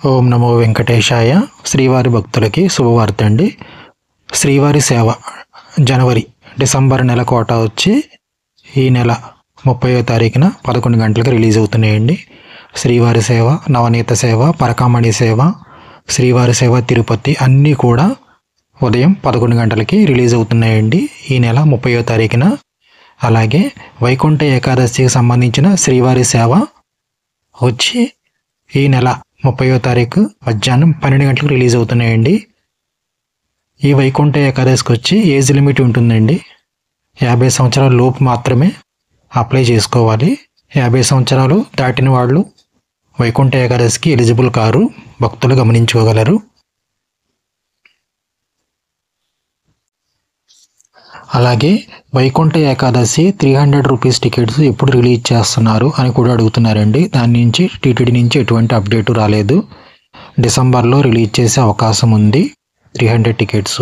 ఓం నమో వెంకటేశాయ. శ్రీవారి భక్తులకి శుభవార్త అండి. శ్రీవారి సేవ జనవరి డిసెంబర్ నెల కోట వచ్చి ఈ నెల 30వ తారీఖున 11 గంటలకు రిలీజ్ అవుతున్నాయండి. శ్రీవారి సేవ, నవనీత సేవ, పరకామణి సేవ, శ్రీవారి సేవ తిరుపతి అన్నీ కూడా ఉదయం 11 గంటలకి రిలీజ్ అవుతున్నాయండి ఈ నెల 30వ తారీఖున. అలాగే వైకుంఠ ఏకాదశికి సంబంధించిన శ్రీవారి సేవ వచ్చి ఈ నెల 30వ తారీఖు మధ్యాహ్నం 12 గంటలకు రిలీజ్ అవుతున్నాయండి. ఈ వైకుంఠ ఏకాదశికి వచ్చి ఏజ్ లిమిట్ ఉంటుందండి. 50 సంవత్సరాల లోపు మాత్రమే అప్లై చేసుకోవాలి. 50 సంవత్సరాలు దాటిన వాళ్ళు వైకుంఠ ఏకాదశికి ఎలిజిబుల్ కారు, భక్తులు గమనించుకోగలరు. అలాగే వైకుంఠ ఏకాదశి 300 రూపీస్ టికెట్స్ ఎప్పుడు రిలీజ్ చేస్తున్నారు అని కూడా అడుగుతున్నారండి. దాని నుంచి టీటీడీ నుంచి ఎటువంటి అప్డేటు రాలేదు. డిసెంబర్లో రిలీజ్ చేసే అవకాశం ఉంది 300 టికెట్స్.